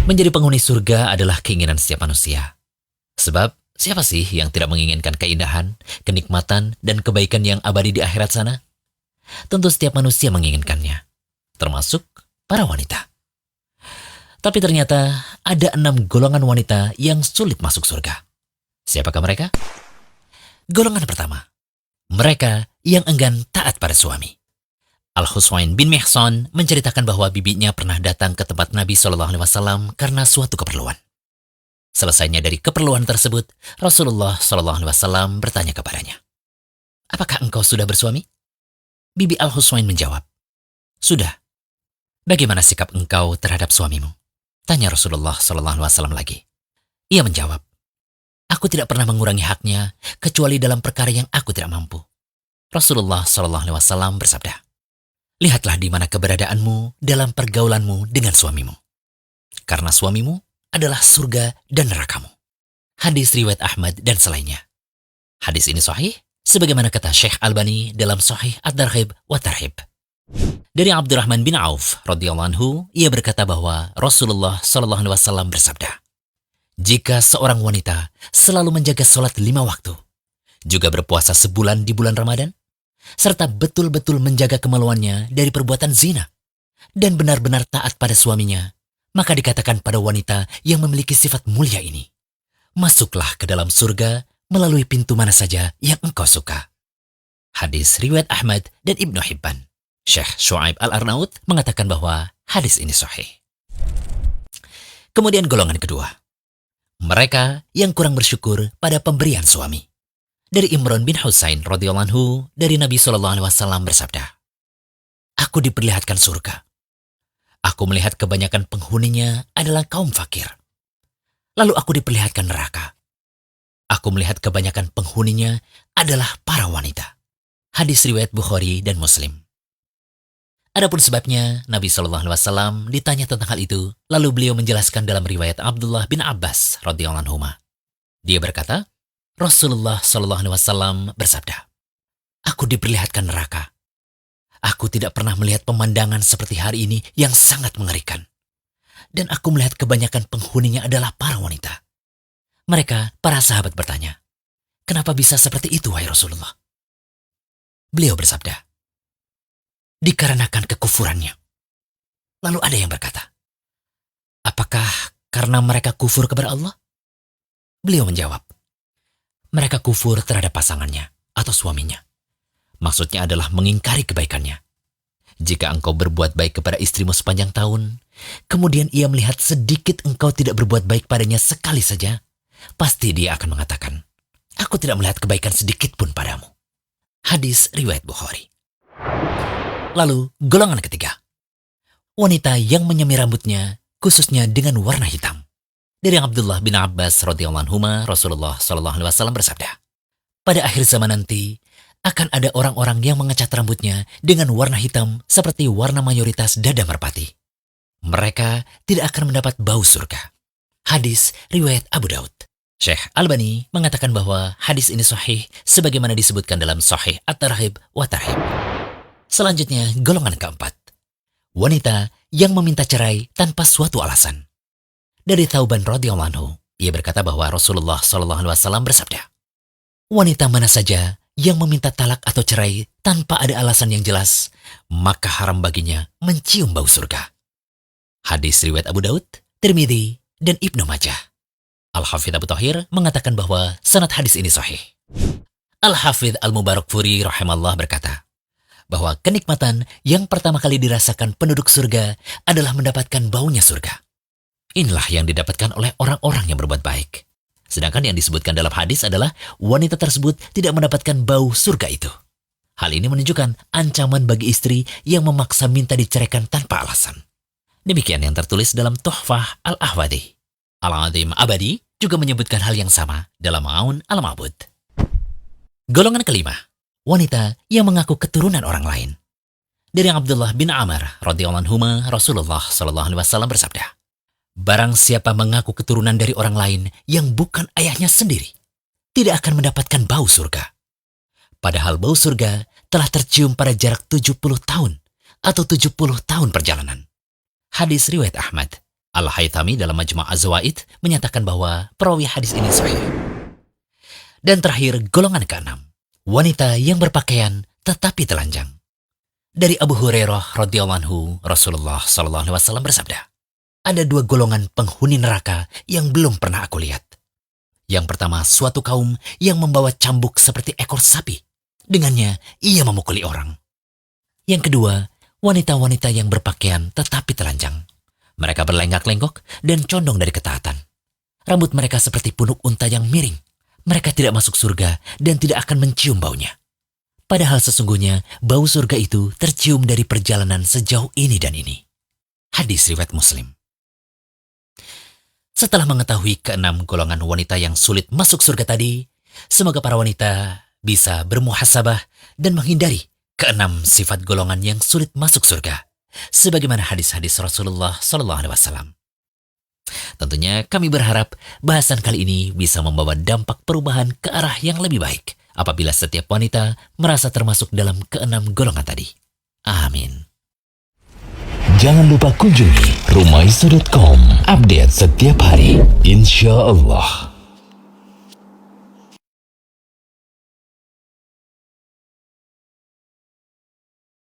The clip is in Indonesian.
Menjadi penghuni surga adalah keinginan setiap manusia. Sebab, siapa sih yang tidak menginginkan keindahan, kenikmatan, dan kebaikan yang abadi di akhirat sana? Tentu setiap manusia menginginkannya, termasuk para wanita. Tapi ternyata ada 6 golongan wanita yang sulit masuk surga. Siapakah mereka? Golongan pertama, mereka yang enggan taat pada suami. Al-Husain bin Mihsan menceritakan bahwa bibinya pernah datang ke tempat Nabi SAW karena suatu keperluan. Selesainya dari keperluan tersebut, Rasulullah SAW bertanya kepadanya, "Apakah engkau sudah bersuami?" Bibi Al-Husain menjawab, "Sudah." "Bagaimana sikap engkau terhadap suamimu?" tanya Rasulullah SAW lagi. Ia menjawab, "Aku tidak pernah mengurangi haknya kecuali dalam perkara yang aku tidak mampu." Rasulullah SAW bersabda, "Lihatlah di mana keberadaanmu dalam pergaulanmu dengan suamimu. Karena suamimu adalah surga dan nerakamu." Hadis riwayat Ahmad dan selainnya. Hadis ini sahih, sebagaimana kata Syekh Albani dalam Sahih At-Targhib wa Tarhib. Dari Abdurrahman bin Auf radhiyallahu anhu, ia berkata bahwa Rasulullah SAW bersabda, "Jika seorang wanita selalu menjaga sholat 5 waktu, juga berpuasa sebulan di bulan Ramadan, serta betul-betul menjaga kemaluannya dari perbuatan zina, dan benar-benar taat pada suaminya, maka dikatakan pada wanita yang memiliki sifat mulia ini, masuklah ke dalam surga melalui pintu mana saja yang engkau suka." Hadis riwayat Ahmad dan Ibnu Hibban. Syekh Syu'aib Al-Arnaud mengatakan bahwa hadis ini sahih. Kemudian golongan kedua, mereka yang kurang bersyukur pada pemberian suami. Dari Imran bin Husain radhiyallahu anhu, dari Nabi SAW bersabda, "Aku diperlihatkan surga. Aku melihat kebanyakan penghuninya adalah kaum fakir. Lalu aku diperlihatkan neraka. Aku melihat kebanyakan penghuninya adalah para wanita." Hadis riwayat Bukhari dan Muslim. Adapun sebabnya, Nabi SAW ditanya tentang hal itu, lalu beliau menjelaskan dalam riwayat Abdullah bin Abbas radhiyallahu anhu. Dia berkata, Rasulullah SAW bersabda, "Aku diperlihatkan neraka. Aku tidak pernah melihat pemandangan seperti hari ini yang sangat mengerikan. Dan aku melihat kebanyakan penghuninya adalah para wanita." Mereka, para sahabat bertanya, "Kenapa bisa seperti itu, wahai Rasulullah?" Beliau bersabda, "Dikarenakan kekufurannya." Lalu ada yang berkata, "Apakah karena mereka kufur kepada Allah?" Beliau menjawab, "Mereka kufur terhadap pasangannya atau suaminya. Maksudnya adalah mengingkari kebaikannya. Jika engkau berbuat baik kepada istrimu sepanjang tahun, kemudian ia melihat sedikit engkau tidak berbuat baik padanya sekali saja, pasti dia akan mengatakan, 'Aku tidak melihat kebaikan sedikit pun padamu.'" Hadis riwayat Bukhari. Lalu golongan ketiga, wanita yang menyemir rambutnya khususnya dengan warna hitam. Dari Abdullah bin Abbas radhiyallahu anhu, Rasulullah SAW bersabda, "Pada akhir zaman nanti akan ada orang-orang yang mengecat rambutnya dengan warna hitam seperti warna mayoritas dada merpati. Mereka tidak akan mendapat bau surga." Hadis riwayat Abu Daud. Syekh Albani mengatakan bahwa hadis ini sahih sebagaimana disebutkan dalam Sahih At-Targhib wa Tarhib. Selanjutnya, golongan keempat, wanita yang meminta cerai tanpa suatu alasan. Dari Thauban radhiyallahu anhu, ia berkata bahwa Rasulullah SAW bersabda, "Wanita mana saja yang meminta talak atau cerai tanpa ada alasan yang jelas, maka haram baginya mencium bau surga." Hadis riwayat Abu Daud, Tirmidzi, dan Ibnu Majah. Al-Hafidz Abu Thahir mengatakan bahwa sanad hadis ini sahih. Al-Hafidz Al-Mubarakfuri rahimallah berkata, bahwa kenikmatan yang pertama kali dirasakan penduduk surga adalah mendapatkan baunya surga. Inilah yang didapatkan oleh orang-orang yang berbuat baik. Sedangkan yang disebutkan dalam hadis adalah wanita tersebut tidak mendapatkan bau surga itu. Hal ini menunjukkan ancaman bagi istri yang memaksa minta diceraikan tanpa alasan. Demikian yang tertulis dalam Tuhfah Al-Ahwadi. Al-Azim Abadi juga menyebutkan hal yang sama dalam Ma'un Al-Ma'bud. Golongan kelima, wanita yang mengaku keturunan orang lain. Dari Abdullah bin Amr radhiyallahu anhu, Rasulullah SAW bersabda, "Barang siapa mengaku keturunan dari orang lain yang bukan ayahnya sendiri, tidak akan mendapatkan bau surga. Padahal bau surga telah tercium pada jarak 70 tahun atau 70 tahun perjalanan." Hadis riwayat Ahmad. Al-Haythami dalam Majma' Az-Zawaid menyatakan bahwa perawi hadis ini sahih. Dan terakhir, golongan keenam, wanita yang berpakaian tetapi telanjang. Dari Abu Hurairah radhiyallahu anhu, Rasulullah SAW bersabda, ada dua golongan penghuni neraka yang belum pernah aku lihat. Yang pertama, suatu kaum yang membawa cambuk seperti ekor sapi. Dengannya, ia memukuli orang. Yang kedua, wanita-wanita yang berpakaian tetapi telanjang. Mereka berlenggak-lenggok dan condong dari ketaatan. Rambut mereka seperti punuk unta yang miring. Mereka tidak masuk surga dan tidak akan mencium baunya. Padahal sesungguhnya bau surga itu tercium dari perjalanan sejauh ini dan ini. Hadis riwayat Muslim. Setelah mengetahui keenam golongan wanita yang sulit masuk surga tadi, semoga para wanita bisa bermuhasabah dan menghindari keenam sifat golongan yang sulit masuk surga, sebagaimana hadis-hadis Rasulullah SAW. Tentunya kami berharap bahasan kali ini bisa membawa dampak perubahan ke arah yang lebih baik apabila setiap wanita merasa termasuk dalam keenam golongan tadi. Amin. Jangan lupa kunjungi rumaiso.com, update setiap hari, insya Allah.